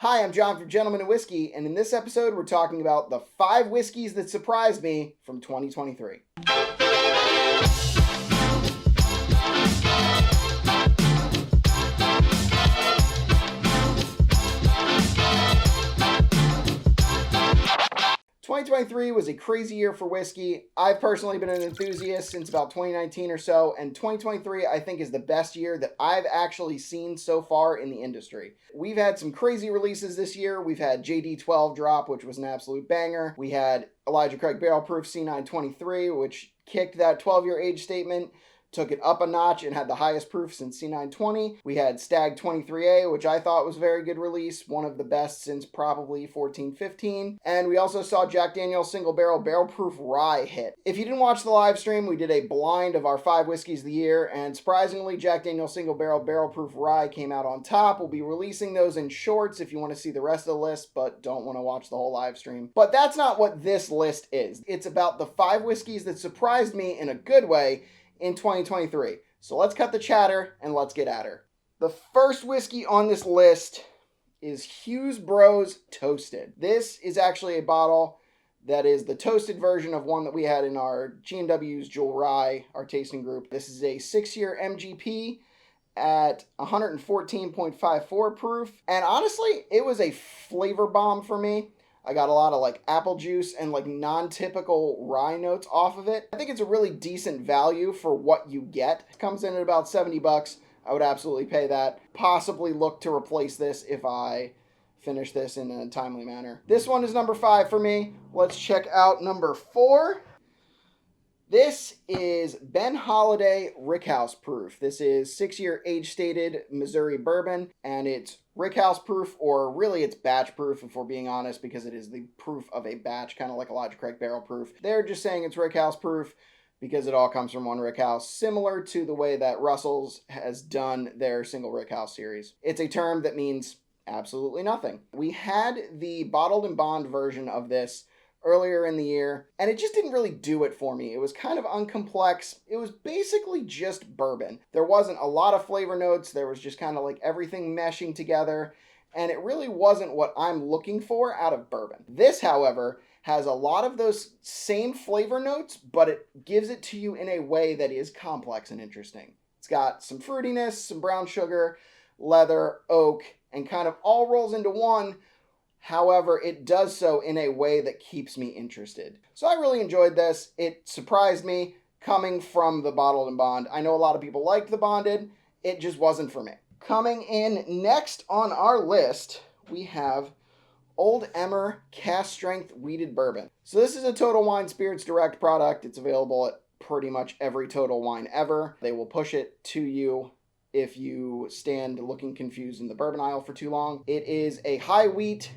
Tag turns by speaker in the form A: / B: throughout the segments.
A: Hi, I'm John from Gentleman and Whiskey, and in this episode, we're talking about the 5 whiskeys that surprised me from 2023. 2023 was a crazy year for whiskey. I've personally been an enthusiast since about 2019 or so, and 2023 I think is the best year that I've actually seen so far in the industry. We've had some crazy releases this year. We've had JD12 drop, which was an absolute banger. We had Elijah Craig Barrel Proof C923, which kicked that 12-year age statement, took it up a notch and had the highest proof since C920. We had Stag 23A, which I thought was a very good release, one of the best since probably 14-15. And we also saw Jack Daniel's Single Barrel Proof Rye hit. If you didn't watch the live stream, we did a blind of our 5 whiskeys of the year, and surprisingly, Jack Daniel's Single Barrel Proof Rye came out on top. We'll be releasing those in shorts if you want to see the rest of the list, but don't want to watch the whole live stream. But that's not what this list is. It's about the 5 whiskeys that surprised me in a good way in 2023. So let's cut the chatter and let's get at her. The first whiskey on this list is Hughes Bros Toasted. This is actually a bottle that is the toasted version of one that we had in our G&W's Jewel Rye, our tasting group. This is a 6-year MGP at 114.54 proof. And honestly, it was a flavor bomb for me. I got a lot of like apple juice and like non-typical rye notes off of it. I think it's a really decent value for what you get. It comes in at about $70. I would absolutely pay that. Possibly look to replace this if I finish this in a timely manner. This one is number 5 for me. Let's check out number 4. This is Ben Holiday Rickhouse Proof. This is 6-year age-stated Missouri bourbon, and it's Rickhouse proof, or really it's batch proof if we're being honest, because it is the proof of a batch, kind of like Elijah Craig Barrel Proof. They're just saying it's Rickhouse proof because it all comes from one Rickhouse, similar to the way that Russell's has done their single Rickhouse series. It's a term that means absolutely nothing. We had the bottled and bond version of this earlier in the year, and it just didn't really do it for me. It was kind of uncomplex. It was basically just bourbon. There wasn't a lot of flavor notes. There was just kind of like everything meshing together, and it really wasn't what I'm looking for out of bourbon. This, however, has a lot of those same flavor notes, but it gives it to you in a way that is complex and interesting. It's got some fruitiness, some brown sugar, leather, oak, and kind of all rolls into one. However, it does so in a way that keeps me interested. So I really enjoyed this. It surprised me coming from the bottled and bond. I know a lot of people liked the bonded. It just wasn't for me. Coming in next on our list, we have Old Emmer Cask Strength Wheated Bourbon. So this is a Total Wine Spirits Direct product. It's available at pretty much every Total Wine ever. They will push it to you if you stand looking confused in the bourbon aisle for too long. It is a high wheat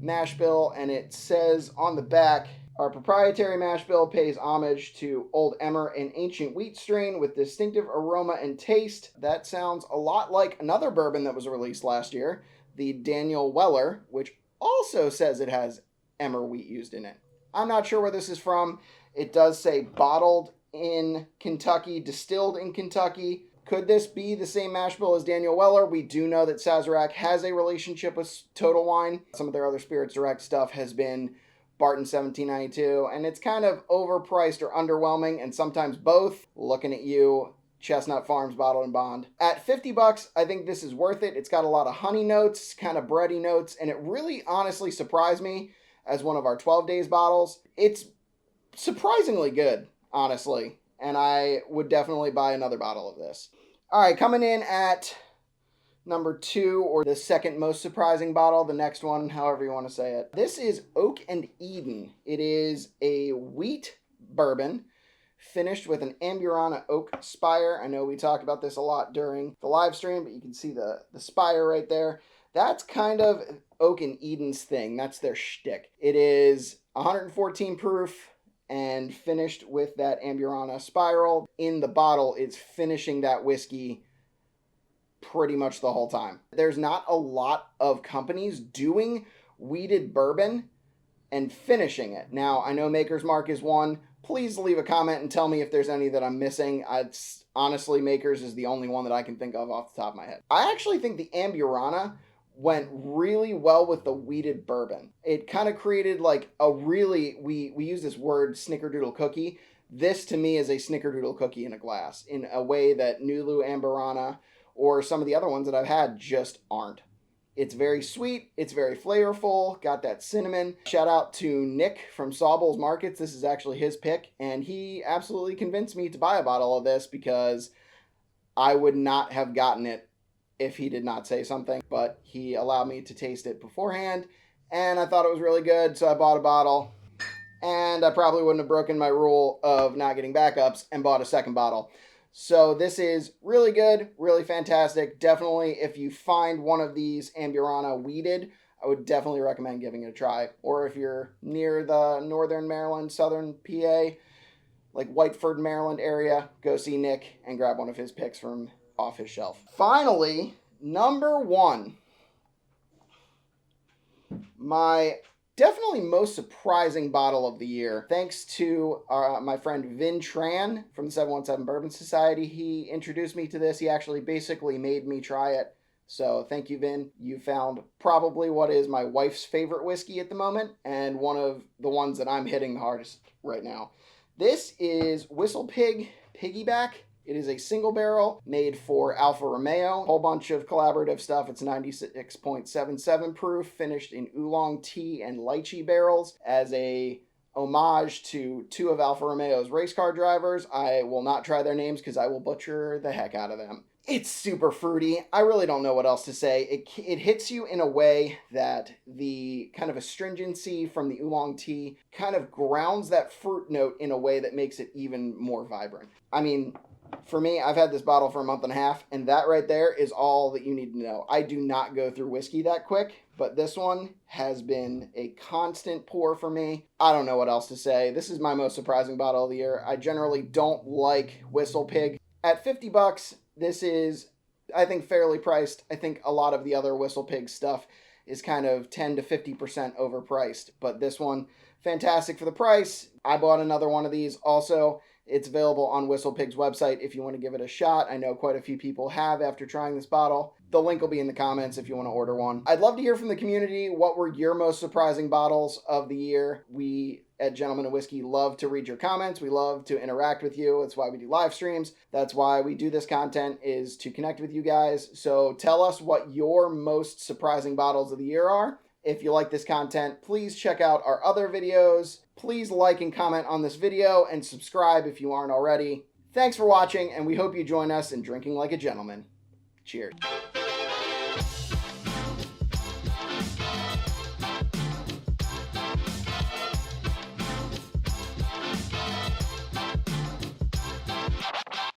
A: mash bill, and it says on the back, our proprietary mash bill pays homage to Old Emmer, an ancient wheat strain with distinctive aroma and taste. That sounds a lot like another bourbon that was released last year, the Daniel Weller, which also says it has Emmer wheat used in it. I'm not sure where this is from. It does say bottled in Kentucky, distilled in Kentucky. Could this be the same mash bill as Daniel Weller? We do know that Sazerac has a relationship with Total Wine. Some of their other Spirits Direct stuff has been Barton 1792, and it's kind of overpriced or underwhelming, and sometimes both. Looking at you, Chestnut Farms Bottled and Bond. At $50, I think this is worth it. It's got a lot of honey notes, kind of bready notes, and it really honestly surprised me as one of our 12 days bottles. It's surprisingly good, honestly, and I would definitely buy another bottle of this. All right, coming in at number 2, or the second most surprising bottle, the next one, however you want to say it. This is Oak and Eden. It is a wheat bourbon finished with an Amburana oak spire. I know we talked about this a lot during the live stream, but you can see the spire right there. That's kind of Oak and Eden's thing. That's their shtick. It is 114 proof and finished with that Amburana spiral. In the bottle, it's finishing that whiskey pretty much the whole time. There's not a lot of companies doing wheated bourbon and finishing it. Now, I know Maker's Mark is one. Please leave a comment and tell me if there's any that I'm missing. Honestly, Maker's is the only one that I can think of off the top of my head. I actually think the Amburana went really well with the wheated bourbon. It kind of created like a really, we use this word snickerdoodle cookie. This to me is a snickerdoodle cookie in a glass in a way that Nulu Amberana or some of the other ones that I've had just aren't. It's very sweet. It's very flavorful. Got that cinnamon. Shout out to Nick from Sawbulls Markets. This is actually his pick, and he absolutely convinced me to buy a bottle of this because I would not have gotten it if he did not say something, but he allowed me to taste it beforehand, and I thought it was really good, so I bought a bottle, and I probably wouldn't have broken my rule of not getting backups and bought a second bottle. So this is really good, really fantastic. Definitely, if you find one of these Amburana wheated, I would definitely recommend giving it a try. Or if you're near the northern Maryland, southern PA, like Whiteford, Maryland area, go see Nick and grab one of his picks from off his shelf. Finally, number one. My definitely most surprising bottle of the year, thanks to my friend Vin Tran from the 717 Bourbon Society. He introduced me to this. He actually basically made me try it. So thank you, Vin. You found probably what is my wife's favorite whiskey at the moment, and one of the ones that I'm hitting the hardest right now. This is Whistle Pig Piggyback. It is a single barrel made for Alfa Romeo. A whole bunch of collaborative stuff. It's 96.77 proof, finished in oolong tea and lychee barrels as a homage to two of Alfa Romeo's race car drivers. I will not try their names because I will butcher the heck out of them. It's super fruity. I really don't know what else to say. It hits you in a way that the kind of astringency from the oolong tea kind of grounds that fruit note in a way that makes it even more vibrant. I mean, for me, I've had this bottle for a month and a half, and that right there is all that you need to know. I do not go through whiskey that quick, but this one has been a constant pour for me. I don't know what else to say. This is my most surprising bottle of the year. I generally don't like Whistle Pig. At $50, this is, I think, fairly priced. I think a lot of the other Whistle Pig stuff is kind of 10 to 50% overpriced, but this one, fantastic for the price. I bought another one of these also. It's available on Whistle Pig's website if you want to give it a shot. I know quite a few people have after trying this bottle. The link will be in the comments if you want to order one. I'd love to hear from the community. What were your most surprising bottles of the year? We at Gentlemen of Whiskey love to read your comments. We love to interact with you. That's why we do live streams. That's why we do this content, is to connect with you guys. So tell us what your most surprising bottles of the year are. If you like this content, please check out our other videos. Please like and comment on this video and subscribe if you aren't already. Thanks for watching, and we hope you join us in drinking like a gentleman. Cheers.